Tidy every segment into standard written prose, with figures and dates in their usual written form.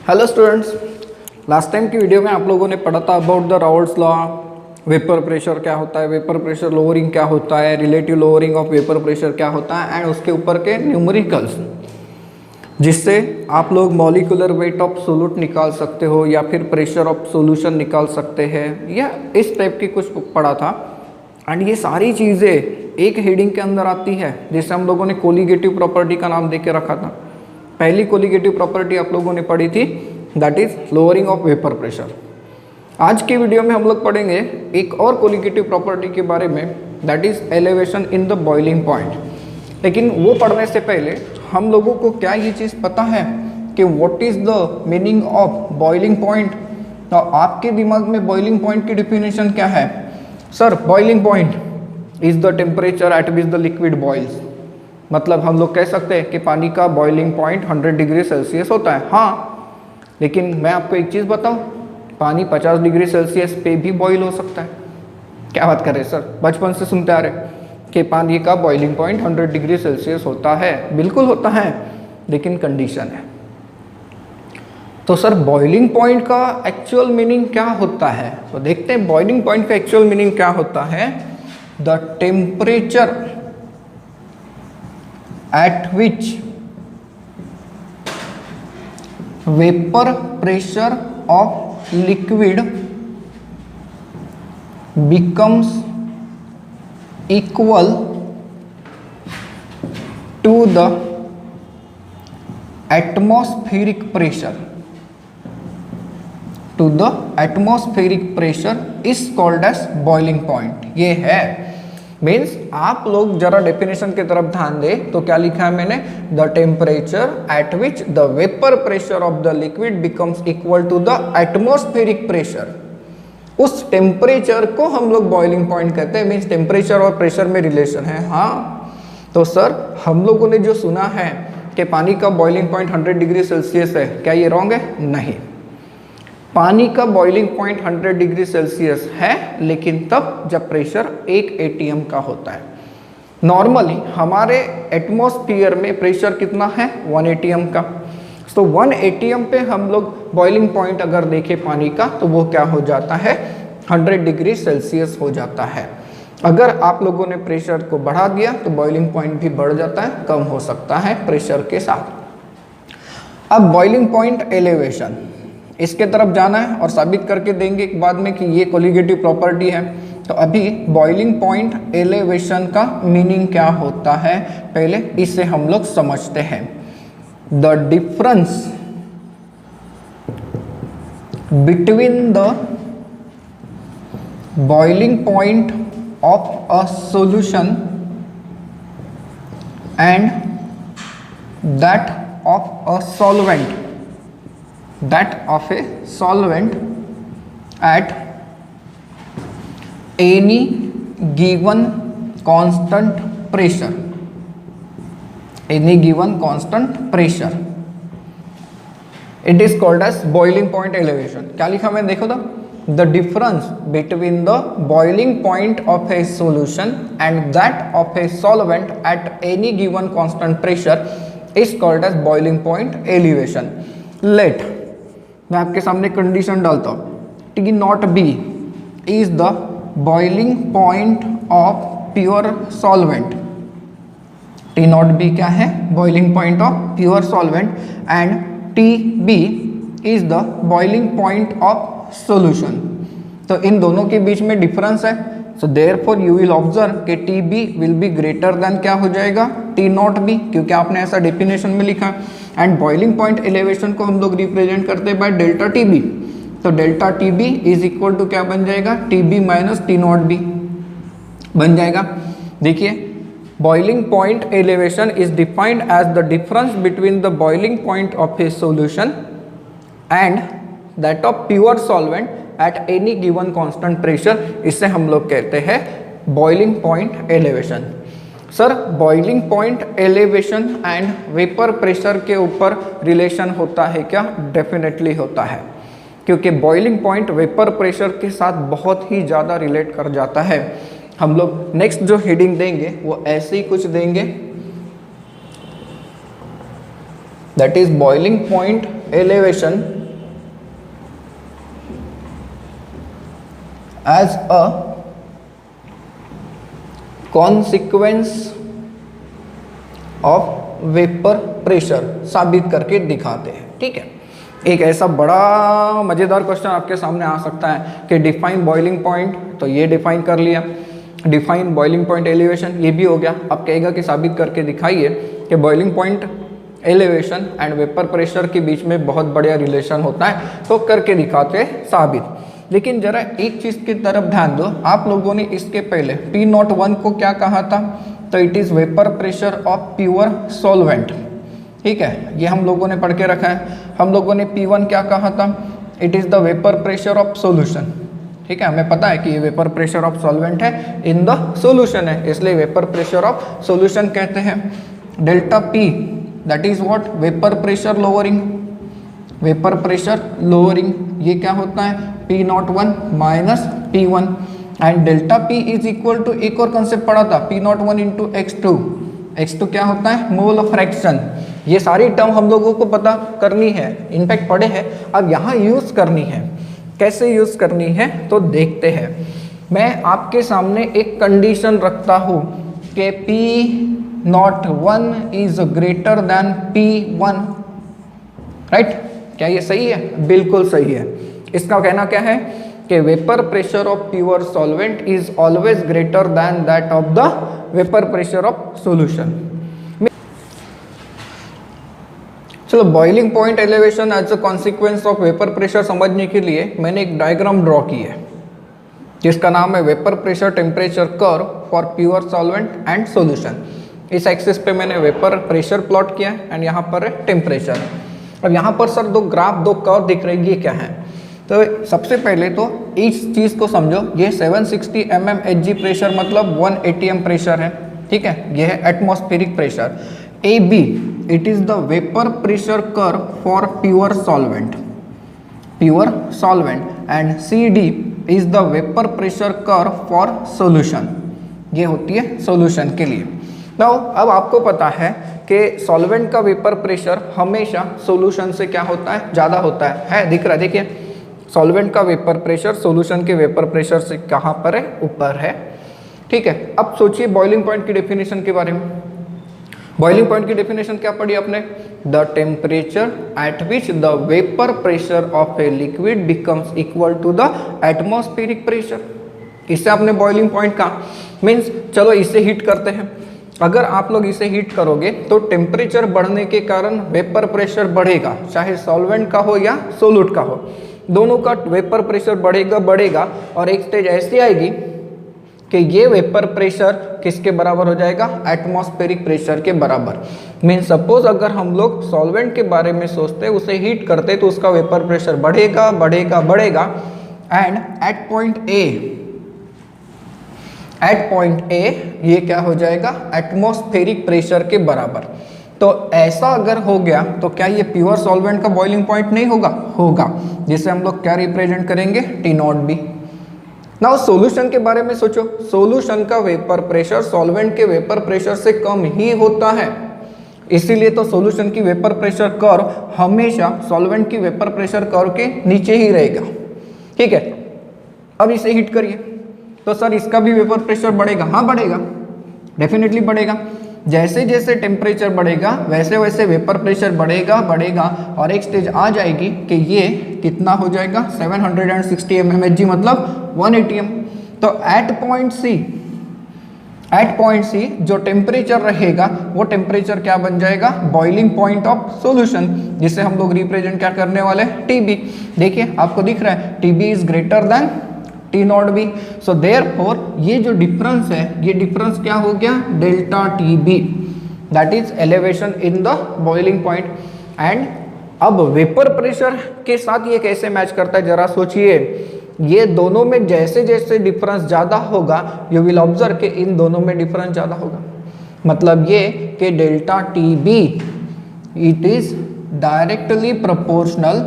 Hello students, last time की video में आप लोगों ने पढ़ा था about the Raoult's law. Vapour pressure क्या होता है, वेपर प्रेशर लोअरिंग क्या होता है, relative lowering of vapour pressure क्या होता है एंड उसके ऊपर के न्यूमेरिकल्स, जिससे आप लोग मॉलिक्यूलर वेट ऑफ सोल्यूट निकाल सकते हो या फिर प्रेशर ऑफ सॉल्यूशन निकाल सकते हैं, या इस टाइप की कुछ पढ़ा था। एंड ये सारी चीज़ें एक हेडिंग के अंदर आती है, जिसे हम लोगों ने कोलिगेटिव प्रॉपर्टी का नाम दे के रखा था। पहली कोलिगेटिव प्रॉपर्टी आप लोगों ने पढ़ी थी, that is lowering of vapour pressure. आज की वीडियो में हम लोग पढ़ेंगे एक और कोलिगेटिव प्रॉपर्टी के बारे में, that is elevation in the boiling point. लेकिन वो पढ़ने से पहले हम लोगों को क्या ये चीज़ पता है कि what is the meaning of boiling point. तो आपके दिमाग में बॉइलिंग पॉइंट की डिफिनेशन क्या है? Sir, boiling point is the temperature at which the liquid boils. मतलब हम लोग कह सकते हैं कि पानी का बॉइलिंग पॉइंट 100 डिग्री सेल्सियस होता है। हाँ, लेकिन मैं आपको एक चीज़ बताऊं, पानी 50 डिग्री सेल्सियस पे भी बॉईल हो सकता है। क्या बात कर रहे हैं सर, बचपन से सुनते आ रहे कि पानी का बॉइलिंग पॉइंट 100 डिग्री सेल्सियस होता है। बिल्कुल होता है, लेकिन कंडीशन है। तो सर, बॉइलिंग पॉइंट का एक्चुअल मीनिंग क्या होता है? तो देखते हैं बॉइलिंग पॉइंट का एक्चुअल मीनिंग क्या होता है। The temperature at which vapor pressure of liquid becomes equal to the atmospheric pressure. To the atmospheric pressure is called as boiling point. ये है मीन्स, आप लोग जरा डेफिनेशन की तरफ ध्यान दें तो क्या लिखा है मैंने, the temperature at which the vapour pressure of the liquid becomes equal to the atmospheric pressure. उस टेम्परेचर को हम लोग बॉइलिंग पॉइंट कहते हैं। मीन्स टेम्परेचर और प्रेशर में रिलेशन है। हाँ, तो सर हम लोगों ने जो सुना है कि पानी का बॉइलिंग पॉइंट 100 डिग्री सेल्सियस है, क्या ये रॉन्ग है? नहीं, पानी का बॉइलिंग पॉइंट 100 डिग्री सेल्सियस है, लेकिन तब जब प्रेशर 1 एटीएम का होता है। नॉर्मली हमारे एटमॉस्फेयर में प्रेशर कितना है? 1 एटीएम का। तो 1 एटीएम पे हम लोग बॉइलिंग पॉइंट अगर देखें पानी का, तो वो क्या हो जाता है? 100 डिग्री सेल्सियस हो जाता है। अगर आप लोगों ने प्रेशर को बढ़ा दिया तो बॉइलिंग पॉइंट भी बढ़ जाता है, कम हो सकता है प्रेशर के साथ। अब बॉइलिंग पॉइंट एलिवेशन, इसके तरफ जाना है और साबित करके देंगे बाद में कि ये कोलिगेटिव प्रॉपर्टी है। तो अभी बॉइलिंग पॉइंट एलिवेशन का मीनिंग क्या होता है, पहले इसे हम लोग समझते हैं। The difference between the boiling point of a solution and that of a solvent, that of a solvent at any given constant pressure, any given constant pressure, it is called as boiling point elevation. क्या लिखा मैंने, देखो तो, the difference between the boiling point of a solution and that of a solvent at any given constant pressure is called as boiling point elevation. Let, मैं आपके सामने condition डालता हूँ, T naught B is the boiling point of pure solvent. T naught B क्या है? Boiling point of pure solvent. And T B is the boiling point of solution. तो इन दोनों के बीच में डिफरेंस है। So therefore you will observe कि T B will be greater than क्या हो जाएगा? टी नॉट बी, क्योंकि आपने ऐसा डेफिनेशन में लिखा। एंड बॉइलिंग पॉइंट एलिवेशन को हम लोग रिप्रेजेंट करते हैं बाय डेल्टा टी बी। तो delta T B is equal to क्या बन जाएगा? T B minus T not B बन जाएगा। देखिए, boiling point elevation is defined as the difference between the boiling point of a solution and that of pure solvent at any given constant pressure. इससे हम लोग कहते हैं boiling point elevation. Sir, boiling point elevation and vapour pressure के ऊपर relation होता है क्या? डेफिनेटली होता है, क्योंकि बॉइलिंग पॉइंट वेपर प्रेशर के साथ बहुत ही ज़्यादा रिलेट कर जाता है। हम लोग नेक्स्ट जो हेडिंग देंगे वो ऐसे ही कुछ देंगे, that is boiling point elevation as a consequence of vapour pressure साबित करके दिखाते हैं। ठीक है, एक ऐसा बड़ा मजेदार क्वेश्चन आपके सामने आ सकता है कि डिफाइन बॉइलिंग पॉइंट, तो ये डिफाइन कर लिया, डिफाइन बॉइलिंग पॉइंट एलिवेशन ये भी हो गया। अब कहेगा कि साबित करके दिखाइए कि boiling point elevation and vapour pressure के बीच में बहुत बढ़िया रिलेशन होता है, तो करके दिखाते साबित। लेकिन जरा एक चीज की तरफ ध्यान दो, आप लोगों ने इसके पहले P01 को क्या कहा था, तो it is vapour pressure of pure solvent. ठीक है, ये हम लोगों ने पढ़ के रखा है। हम लोगों ने P1 क्या कहा था, it is the vapour pressure of solution. ठीक है, हमें पता है कि ये वेपर प्रेशर ऑफ सॉल्वेंट है इन द सॉल्यूशन है, इसलिए वेपर प्रेशर ऑफ सॉल्यूशन कहते हैं। Delta P that is what, vapour pressure lowering, vapour pressure lowering, ये क्या होता है P01 minus P1 and delta P is equal to, एक और कंसेप्ट पढ़ा था P01 इंटू x2, x2 क्या होता है मोल फ्रैक्शन। ये सारी टर्म हम लोगों को पता करनी है, इनफैक्ट पढ़े हैं, अब यहाँ यूज करनी है। कैसे यूज करनी है तो देखते हैं। मैं आपके सामने एक कंडीशन रखता हूँ कि P01 is greater than P1, right? क्या ये सही है? बिल्कुल सही है। इसका कहना क्या है कि vapour pressure of pure solvent is always greater than that of the vapour pressure of solution. चलो, boiling point elevation as a consequence of vapour pressure समझने के लिए मैंने एक डायग्राम ड्रॉ की है जिसका नाम है vapour pressure temperature curve for pure solvent and solution. इस एक्सिस पे मैंने वेपर प्रेशर प्लॉट किया है एंड यहाँ पर है टेम्परेचर। अब यहाँ पर सर दो ग्राफ, दो कर्व दिख रहे हैं, ये क्या है? तो सबसे पहले तो इस चीज़ को समझो, ये 760 mm Hg प्रेशर मतलब 1 atm प्रेशर है। ठीक है, ये है atmospheric pressure. AB it is the vapour pressure curve for pure solvent, pure solvent, and CD is the vapour pressure curve for solution, ये होती है सॉल्यूशन के लिए। तो अब आपको पता है कि सॉल्वेंट का वेपर प्रेशर हमेशा सॉल्यूशन से क्या होता है, ज़्यादा होता है दिख रहा है, देखिए सॉल्वेंट का वेपर प्रेशर सॉल्यूशन के वेपर प्रेशर से कहाँ पर है, ऊपर है। ठीक है, अब सोचिए बॉइलिंग पॉइंट की डेफिनेशन के बारे में। बॉइलिंग पॉइंट की डेफिनेशन क्या पढ़ी आपने? The temperature at which the vapour pressure of a liquid becomes equal to the atmospheric pressure. इससे आपने बॉइलिंग पॉइंट का मीन्स, चलो इसे हीट करते हैं। अगर आप लोग इसे हीट करोगे तो टेम्परेचर बढ़ने के कारण वेपर प्रेशर बढ़ेगा, चाहे सॉल्वेंट का हो या सोल्यूट का हो, दोनों का वेपर प्रेशर बढ़ेगा और एक स्टेज ऐसी आएगी कि ये वेपर प्रेशर किसके बराबर हो जाएगा, एटमॉस्फेरिक प्रेशर के बराबर। मीन सपोज अगर हम लोग सॉल्वेंट के बारे में सोचते, उसे हीट करते तो उसका वेपर प्रेशर बढ़ेगा एंड एट पॉइंट ए ये क्या हो जाएगा, एटमॉस्फेरिक प्रेशर के बराबर। तो ऐसा अगर हो गया तो क्या ये प्योर सॉल्वेंट का बॉइलिंग पॉइंट नहीं होगा, जिसे हम लोग क्या रिप्रेजेंट करेंगे, T0B। नाउ सॉल्यूशन के बारे में सोचो, सॉल्यूशन का वेपर प्रेशर सॉल्वेंट के वेपर प्रेशर से कम ही होता है, इसीलिए तो सॉल्यूशन की वेपर प्रेशर कर्व हमेशा सॉल्वेंट की वेपर प्रेशर कर्व के नीचे ही रहेगा। ठीक है, अब इसे हीट करिए तो सर इसका भी वेपर प्रेशर बढ़ेगा, हाँ बढ़ेगा, डेफिनेटली बढ़ेगा। जैसे जैसे टेम्परेचर बढ़ेगा वैसे वैसे वेपर प्रेशर बढ़ेगा और एक स्टेज आ जाएगी कि ये कितना हो जाएगा, 760 mmHg मतलब 1 atm। तो एट पॉइंट सी जो टेम्परेचर रहेगा वो टेम्परेचर क्या बन जाएगा, बॉइलिंग पॉइंट ऑफ सॉल्यूशन, जिसे हम लोग रिप्रेजेंट क्या करने वाले, TB। देखिए आपको दिख रहा है TB is greater than T0B। So therefore ये जो डिफरेंस है, ये डिफरेंस क्या हो गया, delta TB, that is elevation in the boiling point. And अब वेपर प्रेशर के साथ ये कैसे मैच करता है, जरा सोचिए। ये दोनों में जैसे जैसे डिफरेंस ज़्यादा होगा, यू विल ऑब्जर्व कि इन दोनों में डिफरेंस ज़्यादा होगा। मतलब ये कि delta TB it is directly proportional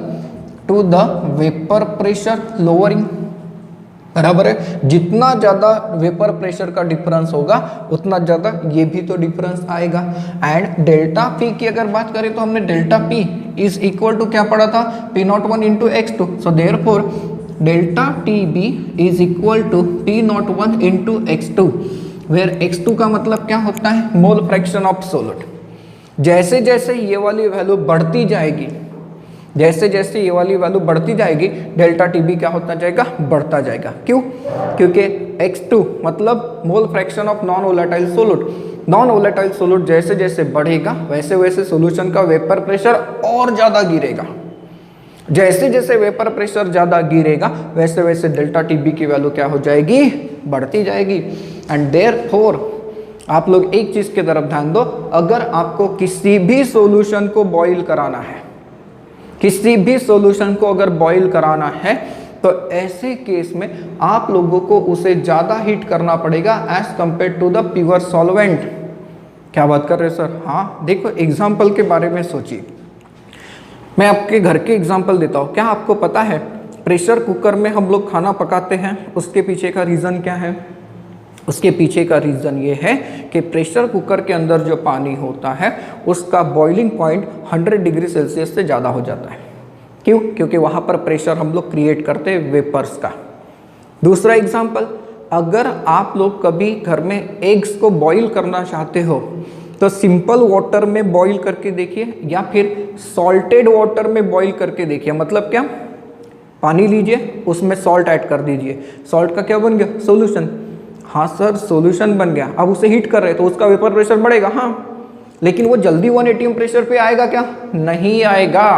to the vapour pressure lowering, बराबर है। जितना ज़्यादा वेपर प्रेशर का डिफरेंस होगा उतना ज़्यादा ये भी तो डिफरेंस आएगा। एंड डेल्टा P की अगर बात करें तो हमने delta P is equal to क्या पढ़ा था, P01 into x2। So therefore delta T B is equal to T01 into x2, where x2 का मतलब क्या होता है, मोल फ्रैक्शन ऑफ सोलिड। जैसे जैसे ये वाली वैल्यू बढ़ती जाएगी, जैसे जैसे ये वाली वैल्यू बढ़ती जाएगी, डेल्टा टी बी क्या होता जाएगा, बढ़ता जाएगा। क्यों? क्योंकि x2 मतलब mole fraction of non volatile solid. Non volatile solid जैसे जैसे बढ़ेगा वैसे वैसे सॉल्यूशन का वेपर प्रेशर और ज़्यादा गिरेगा। जैसे जैसे वेपर प्रेशर ज़्यादा गिरेगा वैसे वैसे डेल्टा टी बी की वैल्यू क्या हो जाएगी, बढ़ती जाएगी। एंड देयरफॉर आप लोग एक चीज़ की तरफ ध्यान दो, अगर आपको किसी भी सॉल्यूशन को बॉईल कराना है, किसी भी सॉल्यूशन को अगर बॉईल कराना है, तो ऐसे केस में आप लोगों को उसे ज़्यादा हीट करना पड़ेगा as compare to the pure solvent. क्या बात कर रहे हैं सर? हाँ, देखो एग्जाम्पल के बारे में सोचिए। मैं आपके घर के एग्जाम्पल देता हूँ। क्या आपको पता है प्रेशर कुकर में हम लोग खाना पकाते हैं, उसके पीछे का रीज़न क्या है? उसके पीछे का रीज़न ये है कि प्रेशर कुकर के अंदर जो पानी होता है उसका बॉइलिंग पॉइंट 100 डिग्री सेल्सियस से ज़्यादा हो जाता है। क्यों? क्योंकि वहाँ पर प्रेशर हम लोग क्रिएट करते हैं वेपर्स का। दूसरा एग्जाम्पल, अगर आप लोग कभी घर में एग्स को बॉईल करना चाहते हो तो सिंपल वाटर में बॉईल करके देखिए या फिर सॉल्टेड वाटर में बॉईल करके देखिए। मतलब क्या? पानी लीजिए, उसमें सॉल्ट ऐड कर दीजिए, सॉल्ट का क्या बन गया, सॉल्यूशन। हाँ सर, सॉल्यूशन बन गया। अब उसे हीट कर रहे तो उसका वेपर प्रेशर बढ़ेगा, हाँ, लेकिन वो जल्दी 1 atm प्रेशर पे आएगा क्या? नहीं आएगा।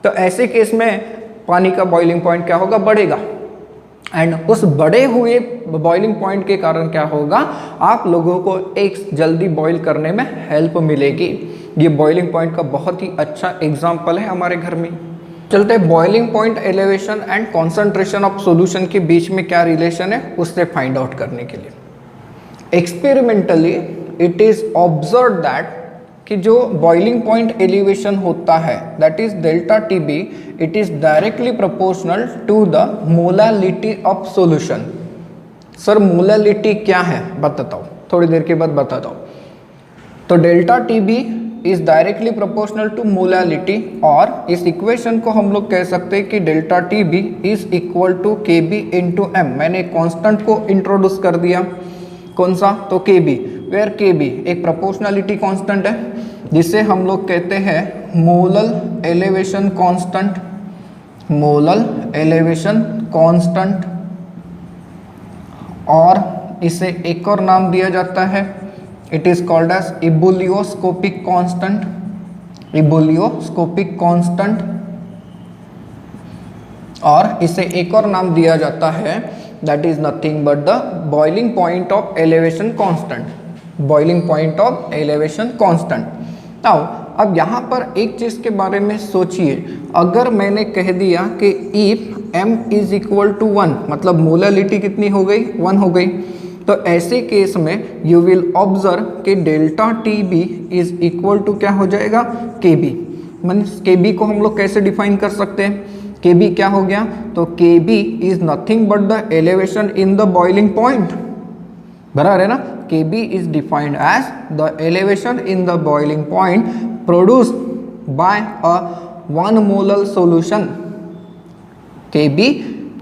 तो ऐसे केस में पानी का बॉइलिंग पॉइंट क्या होगा, बढ़ेगा। एंड उस बढ़े हुए बॉइलिंग पॉइंट के कारण क्या होगा, आप लोगों को एग्स जल्दी बॉईल करने में हेल्प मिलेगी। ये बॉइलिंग पॉइंट का बहुत ही अच्छा एग्जाम्पल है हमारे घर में। चलते हैं boiling point, elevation and concentration of solution के बीच में क्या रिलेशन है उससे फाइंड आउट करने के लिए experimentally it is observe that कि जो बॉइलिंग पॉइंट एलिवेशन होता है that is delta T B, it is directly proportional to the molality of solution. Sir molality क्या है बताता हूँ, थोड़ी देर के बाद बताता हूँ। तो delta T B is directly proportional to molality, और इस इक्वेशन को हम लोग कह सकते हैं कि delta T B is equal to K B into M. मैंने कांस्टेंट को इंट्रोड्यूस कर दिया, कौन सा, तो K B, where K B एक प्रोपोर्शनलिटी कांस्टेंट है जिसे हम लोग कहते हैं molal elevation constant, molal elevation constant, और इसे एक और नाम दिया जाता है, it is called as ebullioscopic constant, ebullioscopic constant, और इसे एक और नाम दिया जाता है that is nothing but the boiling point of elevation constant, boiling point of elevation constant. Now अब यहाँ पर एक चीज़ के बारे में सोचिए, अगर मैंने कह दिया कि if m is equal to 1, मतलब मोलालिटी कितनी हो गई, 1 हो गई, तो ऐसे केस में यू विल ऑब्जर्व कि delta T B is equal to क्या हो जाएगा, के बी। मीन्स के बी को हम लोग कैसे डिफाइन कर सकते हैं, के बी क्या हो गया, तो K B is nothing but the elevation in the boiling point, बराबर है ना। K B is defined as the elevation in the boiling point produced by a 1 molal solution. K B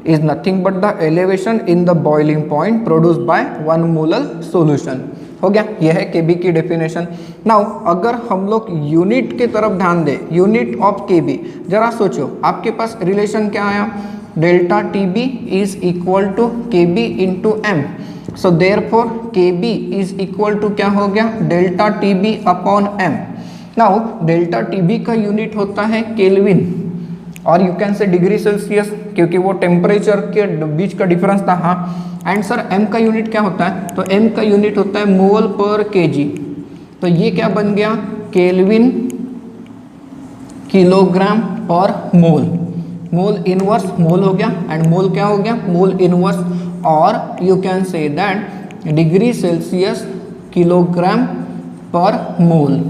is nothing but the elevation in the boiling point produced by 1 molar solution। हो गया, यह है Kb की definition. Now अगर हम लोग unit की तरफ ध्यान दें, यूनिट ऑफ Kb, जरा सोचो आपके पास रिलेशन क्या आया, delta Tb is equal to Kb into M. So therefore Kb is equal to क्या हो गया, delta Tb upon M. Now delta Tb का यूनिट होता है केल्विन, और you can say degree celsius, क्योंकि वो टेम्परेचर के बीच का डिफरेंस था। हाँ, एंड सर m का यूनिट क्या होता है, तो m का यूनिट होता है मोल पर केजी। तो ये क्या बन गया, केल्विन किलोग्राम पर मोल, मोल इनवर्स मोल हो गया, एंड मोल क्या हो गया, मोल इनवर्स, और you can say that degree Celsius kilogram पर मोल,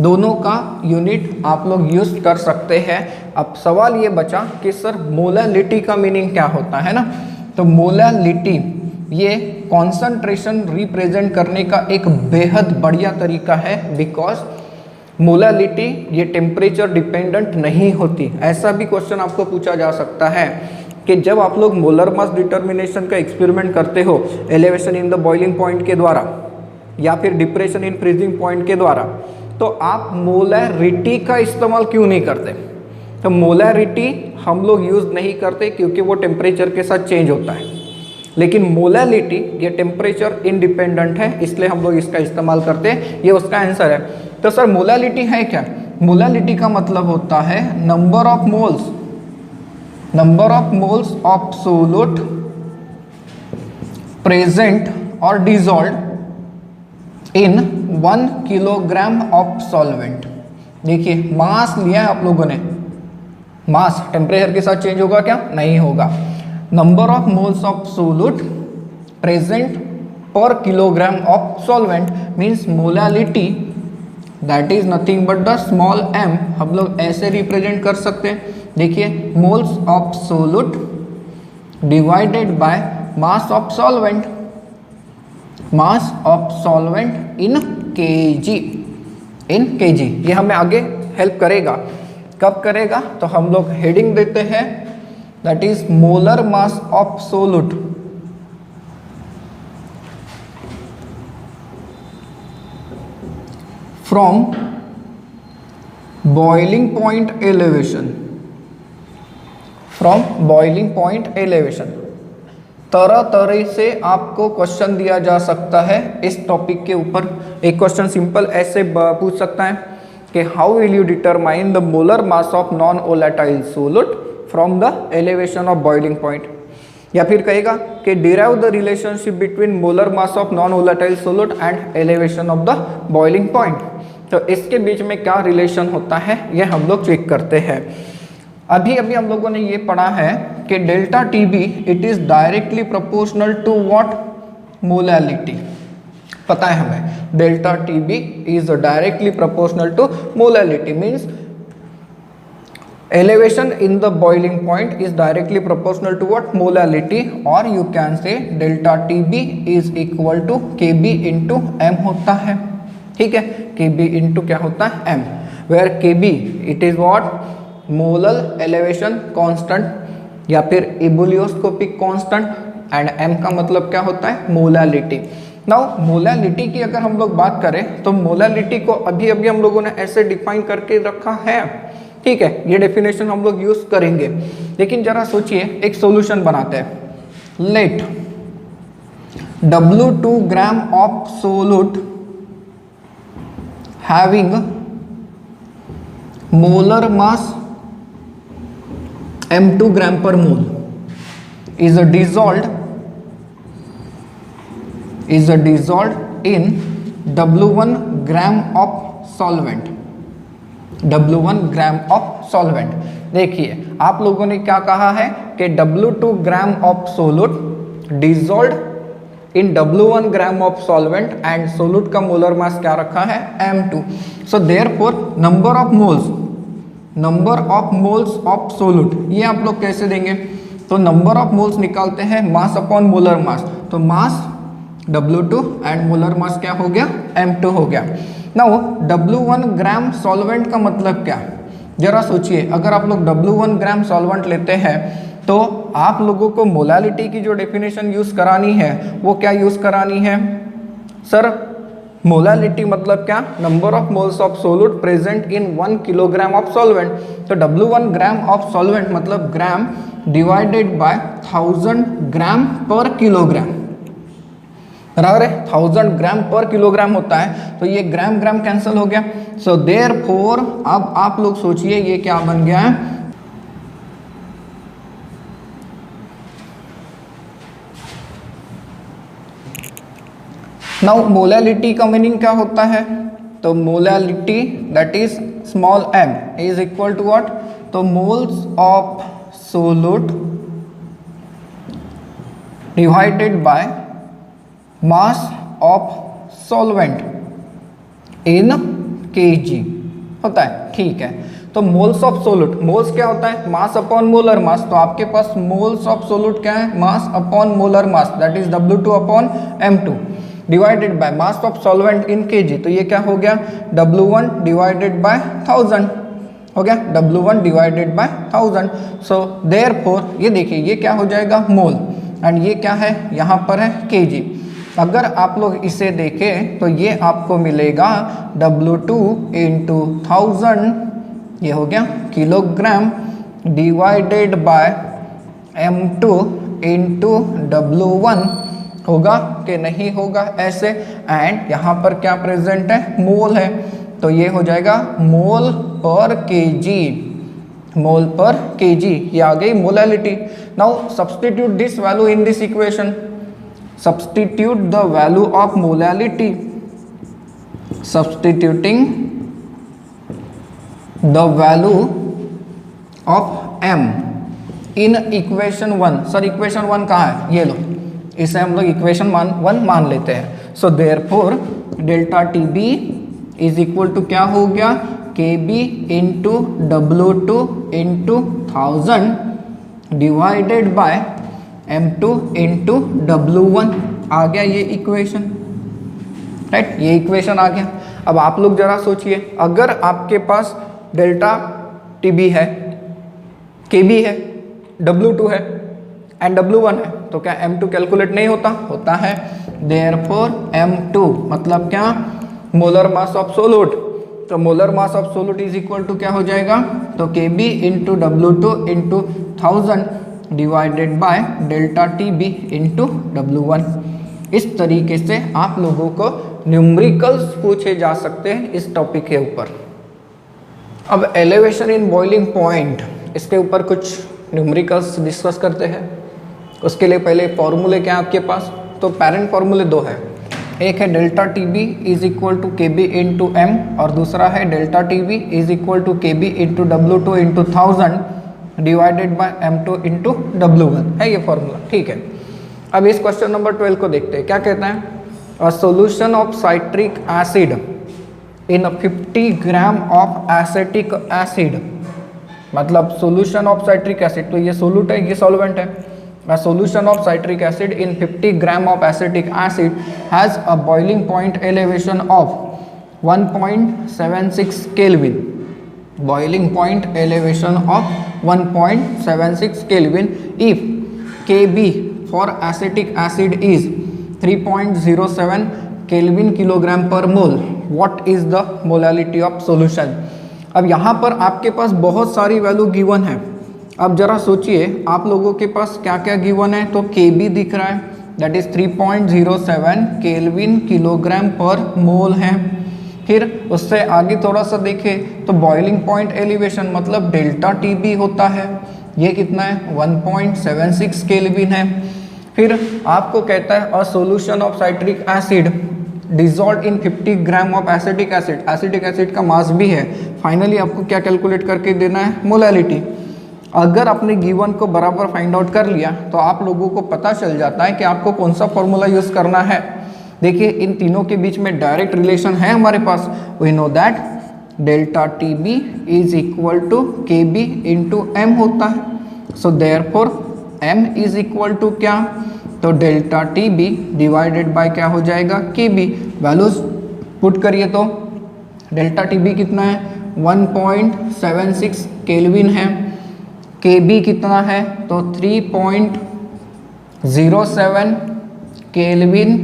दोनों का यूनिट आप लोग यूज कर सकते हैं। अब सवाल ये बचा कि सर मोलालिटी का मीनिंग क्या होता है ना, तो मोलालिटी ये कॉन्सेंट्रेशन रिप्रेजेंट करने का एक बेहद बढ़िया तरीका है, बिकॉज मोलालिटी ये टेम्परेचर डिपेंडेंट नहीं होती। ऐसा भी क्वेश्चन आपको पूछा जा सकता है कि जब आप लोग मोलर मास डिटर्मिनेशन का एक्सपेरिमेंट करते हो elevation in the boiling point के द्वारा या फिर डिप्रेशन इन फ्रीजिंग पॉइंट के द्वारा, तो आप मोलैरिटी का इस्तेमाल क्यों नहीं करते? तो मोलैरिटी हम लोग यूज़ नहीं करते क्योंकि वो टेम्परेचर के साथ चेंज होता है, लेकिन मोलैलिटी ये टेम्परेचर इंडिपेंडेंट है, इसलिए हम लोग इसका इस्तेमाल करते हैं। ये उसका आंसर है। तो सर मोलैलिटी है क्या? मोलैलिटी का मतलब होता है number of moles of solute present और dissolve in 1 kilogram of solvent. देखिए मास लिया है आप लोगों ने, मास टेम्परेचर के साथ चेंज होगा क्या? नहीं होगा। Number of moles of solute present पर kilogram of solvent means molality, that is nothing but the small m। हम लोग ऐसे रिप्रेजेंट कर सकते हैं। देखिए moles of solute divided by mass of solvent, mass of solvent in kg, ये हमें आगे हेल्प करेगा। कब करेगा? तो हम लोग हेडिंग देते हैं that is molar mass of solute from boiling point elevation, from boiling point elevation. तरह तरह से आपको क्वेश्चन दिया जा सकता है इस टॉपिक के ऊपर। एक क्वेश्चन सिंपल ऐसे पूछ सकता है कि how will you determine the molar mass of non volatile solute from the elevation of boiling point, या फिर कहेगा कि derive the relationship between molar mass of non volatile solute and elevation of the boiling point. तो इसके बीच में क्या relation होता है ये हम लोग चेक करते हैं। अभी हम लोगों ने ये पढ़ा है कि delta TB it is directly proportional to what? Molality. पता है हमें delta TB is directly proportional to molality, means elevation in the boiling point is directly proportional to what? Molality, or you can say delta TB is equal to KB into M होता है। ठीक है, KB into क्या होता है? M, where KB it is what? Molal elevation constant या फिर ebullioscopic constant and M का मतलब क्या होता है? मोलैलिटी। नाउ मोलैलिटी की अगर हम लोग बात करें तो मोलैलिटी को अभी हम लोगों ने ऐसे डिफाइन करके रखा है। ठीक है, ये डेफिनेशन हम लोग यूज करेंगे, लेकिन जरा सोचिए एक सॉल्यूशन बनाते हैं। Let W2 gram of solute having molar mass M2 gram per mole is dissolved in W1 gram of solvent, W1 gram of solvent. देखिए आप लोगों ने क्या कहा है कि W2 gram of solute dissolved in W1 gram of solvent and solute का molar mass क्या रखा है? M2। So therefore number of moles of solute ये आप लोग कैसे देंगे? तो नंबर ऑफ मोल्स निकालते हैं मास अपॉन मोलर मास, तो मास W2 एंड मोलर मास क्या हो गया? M2 हो गया। नाउ W1 ग्राम सॉल्वेंट का मतलब क्या? जरा सोचिए, अगर आप लोग W1 ग्राम सॉल्वेंट लेते हैं तो आप लोगों को मोलैलिटी की जो डेफिनेशन यूज करानी है वो क्या यूज करानी है? सर मोलैलिटी मतलब क्या? Number of moles of solute present in 1 kilogram of solvent. तो W1 ग्राम ऑफ सॉल्वेंट मतलब ग्राम डिवाइडेड बाय 1000 ग्राम पर किलोग्राम, बराबर है 1000 ग्राम पर किलोग्राम होता है, तो ये ग्राम ग्राम कैंसिल हो गया। सो देयरफॉर अब आप लोग सोचिए ये क्या बन गया है? नाउ मोलैलिटी का मीनिंग क्या होता है? तो molality that is small m is equal to what? तो moles of solute divided by mass of solvent in kg होता है। ठीक है, तो मोल्स ऑफ सोल्यूट, मोल्स क्या होता है? Mass upon molar mass. तो आपके पास मोल्स ऑफ सोल्यूट क्या है? Mass upon molar mass, that is W2 upon M2 divided by mass of solvent in kg। तो ये क्या हो गया? W1 डिवाइडेड बाय 1000 हो गया W1 divided by 1000। So therefore ये देखिए ये क्या हो जाएगा मोल, एंड ये क्या है यहाँ पर है kg। अगर आप लोग इसे देखें तो ये आपको मिलेगा W2 इंटू 1000, ये हो गया kilogram, divided by M2 into W1, होगा कि नहीं होगा ऐसे। एंड यहाँ पर क्या प्रेजेंट है, मोल है, तो ये हो जाएगा मोल पर केजी, मोल पर केजी, ये आ गई molality. Now substitute this value in this equation, substitute the value of molality, substituting the value of m in equation 1। Sir equation 1 कहाँ है, ये लो, इसे हम लोग इक्वेशन 1 मान लेते हैं। So therefore delta T B is equal to क्या हो गया, K B into W2 into 1000 divided by M2 into W1, आ गया ये इक्वेशन, राइट, ये इक्वेशन आ गया। अब आप लोग जरा सोचिए, अगर आपके पास डेल्टा टी बी है, के बी है, W2 है एंड W1 है, तो क्या M2 कैलकुलेट नहीं होता, होता है। देयरफॉर M2 मतलब क्या, मोलर मास ऑफ सोलूट, तो molar mass of solute is equal to क्या हो जाएगा, तो Kb into W2 into 1000 divided by delta Tb into W1। इस तरीके से आप लोगों को न्यूमेरिकल्स पूछे जा सकते हैं इस टॉपिक के ऊपर। अब एलिवेशन इन बॉइलिंग पॉइंट, इसके ऊपर कुछ न्यूमेरिकल्स डिस्कस करते हैं। उसके लिए पहले फॉर्मूले क्या है आपके पास, तो पेरेंट फॉर्मूले दो है, एक है delta T B is equal to K B into M, और दूसरा है delta T B is equal to K B into W2 into 1000 divided by M2 into W1 है ये फॉर्मूला, ठीक है। अब इस क्वेश्चन नंबर 12 को देखते हैं, क्या कहता है, a solution of citric acid in 50 gram of acetic acid, मतलब सोल्यूशन ऑफ साइट्रिक एसिड, तो ये सोलूट है, ये सॉल्वेंट है। A solution of citric acid in 50 gram of acetic acid has a boiling point elevation of 1.76 Kelvin. Boiling point elevation of 1.76 Kelvin if Kb for acetic acid is 3.07 Kelvin kilogram per mole. What is the molality of solution? अब यहाँ पर आपके पास बहुत सारी value given है। अब जरा सोचिए आप लोगों के पास क्या क्या गिवन है, तो Kb दिख रहा है, दैट इज 3.07 केल्विन किलोग्राम पर मोल है। फिर उससे आगे थोड़ा सा देखें तो बॉइलिंग पॉइंट एलिवेशन मतलब डेल्टा Tb होता है, ये कितना है 1.76 केल्विन है। फिर आपको कहता है a solution of citric acid dissolve in 50 gram of acetic acid, acetic acid का मास भी है। फाइनली आपको क्या कैलकुलेट करके देना है, मोलैलिटी। अगर आपने गिवन को बराबर फाइंड आउट कर लिया तो आप लोगों को पता चल जाता है कि आपको कौन सा फॉर्मूला यूज करना है। देखिए इन तीनों के बीच में डायरेक्ट रिलेशन है हमारे पास, we know that delta Tb is equal to Kb into M होता है। So therefore m is equal to क्या, तो डेल्टा Tb डिवाइडेड बाय क्या हो जाएगा, Kb। वैल्यूज पुट करिए तो डेल्टा Tb कितना है 1.76 केल्विन है, Kb कितना है तो 3.07 केल्विन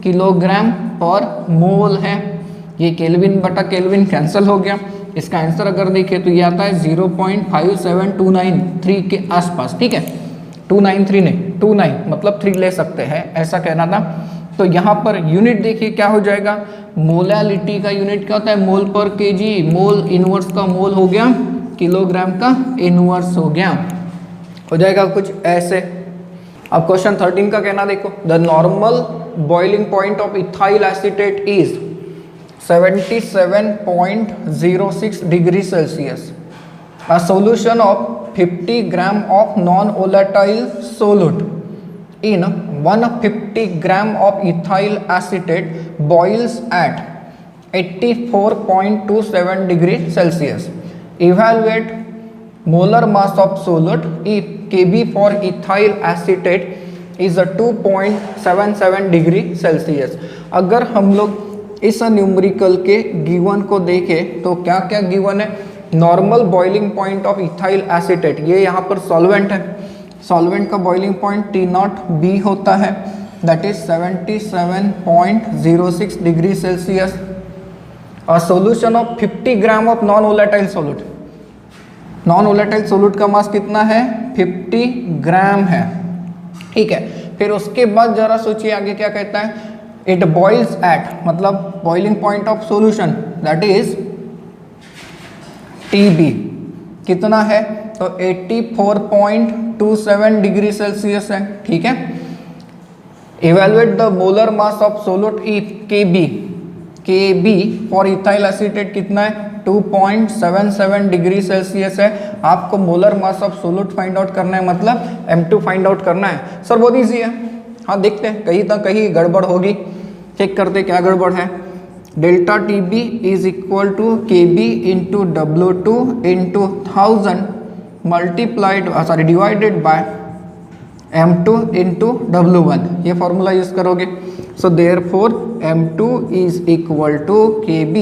किलोग्राम पर मोल है। ये केल्विन बटा केल्विन कैंसिल हो गया, इसका आंसर अगर देखें तो ये आता है 0.57293 के आसपास, ठीक है। 293 नहीं 29 मतलब 3 ले सकते हैं, ऐसा कहना था। तो यहाँ पर यूनिट देखिए क्या हो जाएगा, मोलैलिटी का यूनिट क्या होता है, मोल पर केजी, मोल इनवर्स का मोल हो गया, किलोग्राम का इनवर्स हो गया, हो जाएगा कुछ ऐसे। अब क्वेश्चन 13 का कहना देखो, the normal boiling point of ethyl acetate is 77.06 degree Celsius. A solution of 50 gram of non volatile सोलूट in 150 gram of ethyl acetate boils at 84.27 degree Celsius. Evaluate molar mass of solute if Kb for ethyl acetate is a 2.77 degree Celsius. अगर हम लोग इस numerical के given को देखें तो क्या क्या गिवन है, normal boiling point of ethyl acetate, ये यहाँ पर सॉल्वेंट है, सॉल्वेंट का बॉइलिंग पॉइंट T0B होता है, that is 77.06 degree Celsius. A solution of 50 gram of non volatile solute, non volatile solute का मास कितना है 50 ग्राम है, ठीक है। फिर उसके बाद जरा सोचिए आगे क्या कहता है, इट बॉइल्स एट, मतलब boiling point of solution that is TB कितना है, तो 84.27 डिग्री सेल्सियस है, ठीक है। Evaluate the molar mass of solute if KB for ethyl acetate कितना है 2.77 डिग्री सेल्सियस है। आपको molar mass of solute find out करना है, मतलब M2 फाइंड आउट करना है। सर बहुत ईजी है, हाँ देखते हैं कहीं ना कहीं गड़बड़ होगी, चेक करते क्या गड़बड़ है। Delta TB is equal to KB into W2 into 1000 multiplied divided by M2 into W1, ये फॉर्मूला यूज करोगे। So therefore M2 is equal to KB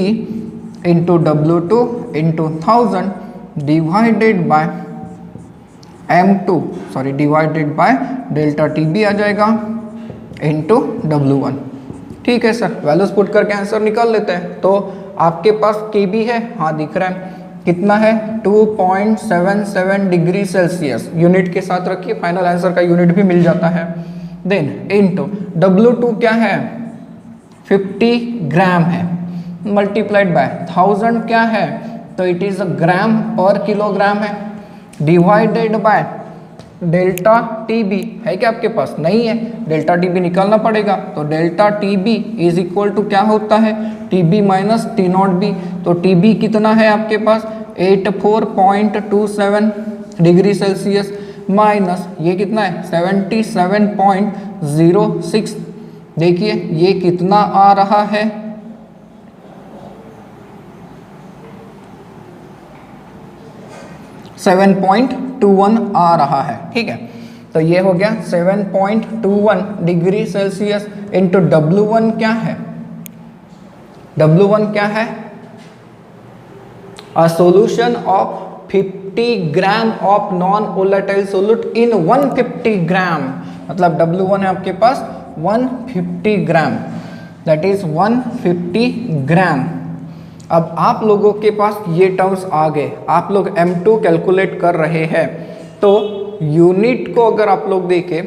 into W2 into 1000 divided by divided by delta TB आ जाएगा into W1, ठीक है sir. Values put करके answer निकाल लेते हैं। तो आपके पास KB है, हाँ दिख रहा है, कितना है 2.77 डिग्री सेल्सियस, यूनिट के साथ रखिए, फाइनल आंसर का यूनिट भी मिल जाता है। देन इनटू W2 क्या है 50 ग्राम है, मल्टीप्लाइड बाय 1000 क्या है, तो इट इज अ ग्राम पर किलोग्राम है, डिवाइडेड बाय डेल्टा TB है क्या आपके पास, नहीं है, डेल्टा TB निकालना पड़ेगा। तो delta TB is equal to क्या होता है TB माइनस T0B, तो TB कितना है आपके पास 84.27 डिग्री सेल्सियस माइनस ये कितना है 77.06, देखिए ये कितना आ रहा है 7.21 आ रहा है, ठीक है। तो ये हो गया 7.21 डिग्री सेल्सियस इंटू W1 क्या है, W1 क्या है a solution of 50 gram of non volatile solute इन 150 ग्राम, मतलब W1 है आपके पास 150 ग्राम, दैट इज 150 ग्राम। अब आप लोगों के पास ये टर्म्स आ गए, आप लोग M2 कैलकुलेट कर रहे हैं, तो यूनिट को अगर आप लोग देखें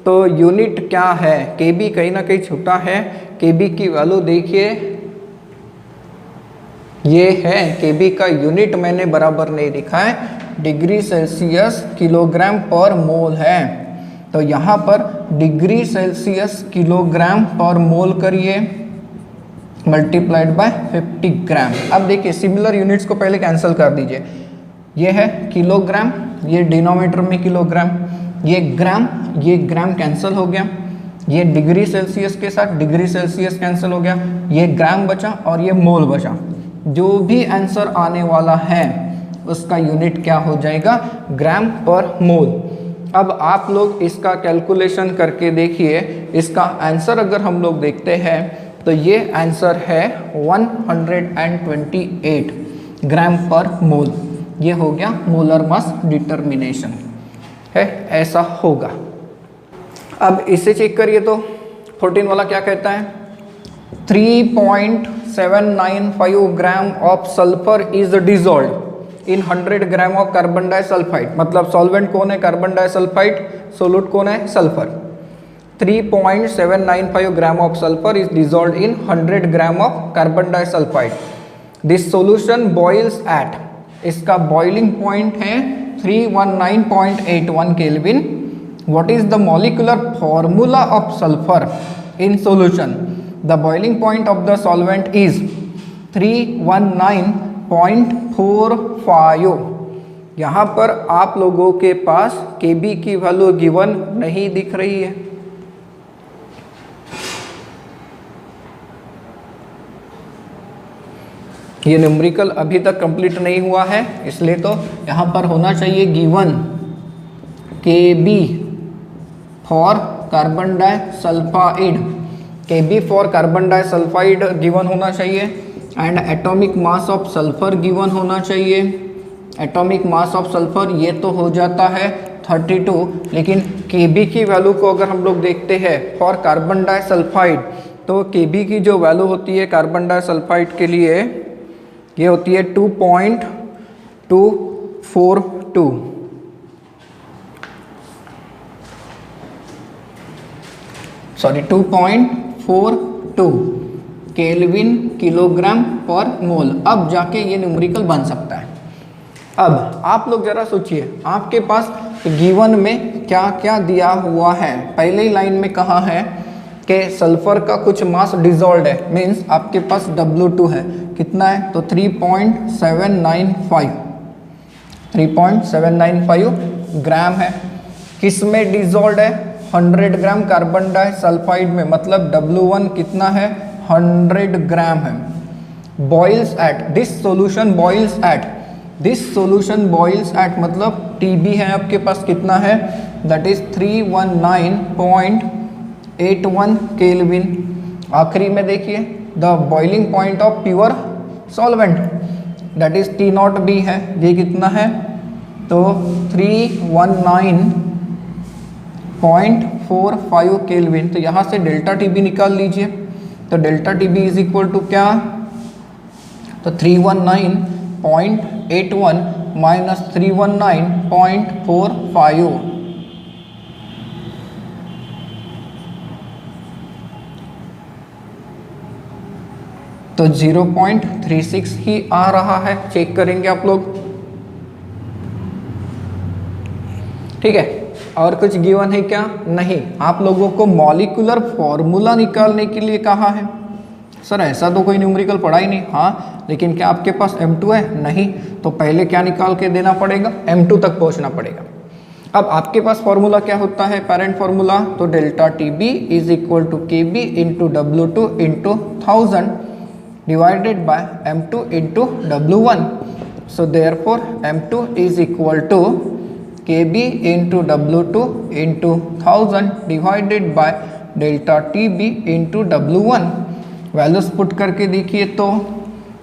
तो यूनिट क्या है, KB कहीं ना कहीं छूटा है, KB की वैल्यू देखिए ये है, KB का यूनिट मैंने बराबर नहीं लिखा है, डिग्री सेल्सियस किलोग्राम पर मोल है, तो यहाँ पर डिग्री सेल्सियस किलोग्राम पर मोल करिए मल्टीप्लाइड बाय 50 ग्राम। अब देखिए सिमिलर यूनिट्स को पहले कैंसिल कर दीजिए, ये है किलोग्राम, ये डिनोमिनेटर में किलोग्राम, ये ग्राम कैंसिल हो गया, ये डिग्री सेल्सियस के साथ डिग्री सेल्सियस कैंसिल हो गया, ये ग्राम बचा और ये मोल बचा। जो भी आंसर आने वाला है उसका यूनिट क्या हो जाएगा ग्राम पर मोल। अब आप लोग इसका कैलकुलेशन करके देखिए, इसका आंसर अगर हम लोग देखते हैं तो ये आंसर है 128 ग्राम पर मोल, ये हो गया मोलर मास डिटर्मिनेशन है, ऐसा होगा। अब इसे चेक करिए तो 14 वाला क्या कहता है 3.795 gram of sulphur is dissolve in 100 gram of carbon disulphide, मतलब सॉल्वेंट कौन है कार्बन डाइसल्फाइड, सोल्यूट कौन है sulphur. 3.795 gram of sulphur is dissolved in 100 gram of carbon disulphide. This solution boils at, इसका बॉइलिंग पॉइंट है 319.81 kelvin. What is the molecular formula of sulphur in solution, the boiling point of the solvent is 319.45। यहाँ पर आप लोगों के पास KB की value given नहीं दिख रही है, ये न्यूमेरिकल अभी तक कंप्लीट नहीं हुआ है, इसलिए तो यहाँ पर होना चाहिए given KB for carbon disulphide, KB for carbon disulphide given होना चाहिए, and atomic mass of sulphur given होना चाहिए, एटॉमिक मास ऑफ सल्फर ये तो हो जाता है 32, लेकिन Kb की वैल्यू को अगर हम लोग देखते हैं फॉर कार्बन डाइसल्फाइड, तो Kb की जो वैल्यू होती है कार्बन डाइसल्फाइड के लिए ये होती है 2.242, सॉरी 2.42 केल्विन किलोग्राम पर मोल। अब जाके ये न्यूमेरिकल बन सकता है। अब आप लोग जरा सोचिए, आपके पास गिवन में क्या क्या दिया हुआ है। पहले ही लाइन में कहा है कि सल्फर का कुछ मास डिजॉल्व है, मीन्स आपके पास W2 है, कितना है तो 3.795 ग्राम है। किस में डिजॉल्व है 100 ग्राम कार्बन डाइसल्फाइड में, मतलब W1 कितना है 100 ग्राम है। Boils at this solution, boils at मतलब TB है आपके पास कितना है, दैट इज 319.81 केल्विन। आखिरी में देखिए the boiling point of pure solvent that is T0B है, ये कितना है तो 319.45 केल्विन। तो यहाँ से डेल्टा TB निकाल लीजिए, तो delta TB is equal to क्या, तो 319.81 माइनस 319.45, तो 0.36 ही आ रहा है। चेक करेंगे आप लोग, ठीक है। और कुछ गिवन है क्या, नहीं। आप लोगों को मॉलिक्यूलर फॉर्मूला निकालने के लिए कहा है। सर ऐसा तो कोई न्यूमेरिकल पढ़ा ही नहीं, हाँ, लेकिन क्या आपके पास M2 है, नहीं, तो पहले क्या निकाल के देना पड़ेगा, M2 तक पहुंचना पड़ेगा। अब आपके पास फॉर्मूला क्या होता है, पेरेंट फॉर्मूला, तो delta TB is equal to KB into W2 into 1000 divided by M2 into W1। So therefore M2 is equal to KB into W2 into 1000 divided by delta TB into W1। Values put करके देखिए, तो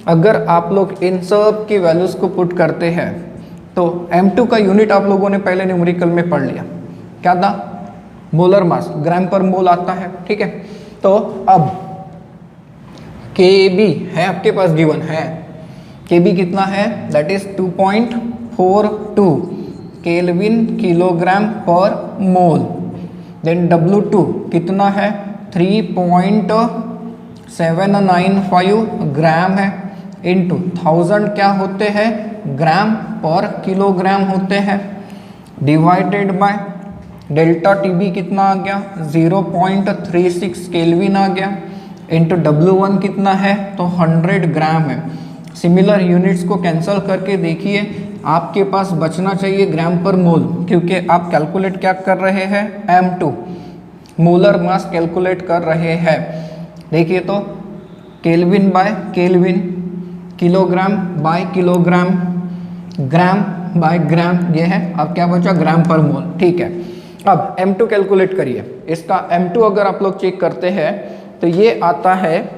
अगर आप लोग इन सब की values को put करते हैं तो M2 का यूनिट आप लोगों ने पहले न्यूमेरिकल में पढ़ लिया, क्या था, मोलर मास, ग्राम पर मोल आता है, ठीक है। तो अब KB है आपके पास गिवन है, KB कितना है, दैट इज 2.42 केल्विन किलोग्राम पर मोल। देन W2 कितना है 3.795 ग्राम है, इंटू 1000 क्या होते हैं, ग्राम पर किलोग्राम होते हैं, डिवाइडेड बाय डेल्टा TB कितना आ गया 0.36 केल्विन आ गया, इंटू W1 कितना है तो 100 ग्राम है। सिमिलर यूनिट्स को कैंसिल करके देखिए, आपके पास बचना चाहिए ग्राम पर मोल, क्योंकि आप कैलकुलेट क्या कर रहे हैं, M2 मोलर मास कैलकुलेट कर रहे हैं। देखिए तो kelvin by kelvin, kilogram by kilogram, gram by gram, ये है। अब क्या बचा, ग्राम पर मोल, ठीक है। अब M2 कैलकुलेट करिए, इसका M2 अगर आप लोग चेक करते हैं तो ये आता है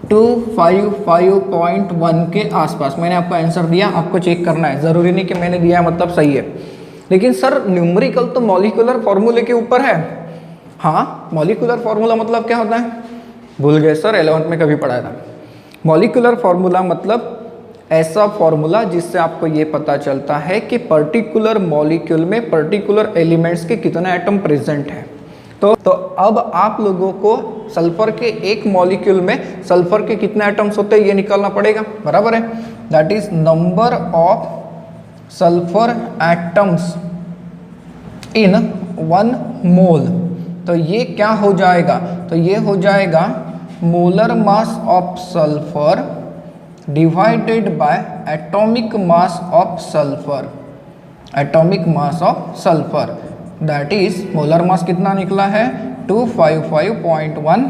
255.1 के आसपास। मैंने आपको आंसर दिया, आपको चेक करना है, ज़रूरी नहीं कि मैंने दिया मतलब सही है। लेकिन सर न्यूमेरिकल तो मॉलिक्यूलर फॉर्मूले के ऊपर है। हाँ, मॉलिक्यूलर फॉर्मूला मतलब क्या होता है, भूल गए सर, 11th में कभी पढ़ाया था। मॉलिक्यूलर फॉर्मूला मतलब ऐसा फॉर्मूला जिससे आपको ये पता चलता है कि पर्टिकुलर मॉलिक्यूल में पर्टिकुलर एलिमेंट्स के कितने एटम प्रेजेंट हैं। तो अब आप लोगों को सल्फर के एक मॉलिक्यूल में सल्फर के कितने एटम्स होते हैं ये निकालना पड़ेगा, बराबर है। That is number of sulphur atoms in 1 मोल। तो ये क्या हो जाएगा, तो ये हो जाएगा molar mass of sulphur divided by atomic mass of sulphur, atomic mass of sulphur, that is molar mass कितना निकला है 255.1,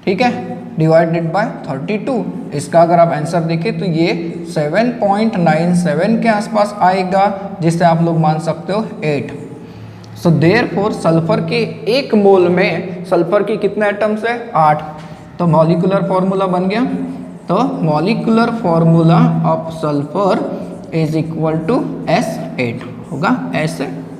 ठीक है, डिवाइडेड बाय 32। इसका अगर आप आंसर देखें तो ये 7.97 के आसपास आएगा, जिससे आप लोग मान सकते हो 8। सो देयरफॉर सल्फर के एक मोल में सल्फर की कितने एटम्स है, 8। तो मॉलिक्यूलर फॉर्मूला बन गया, तो molecular formula of sulphur is equal to S8 होगा S8।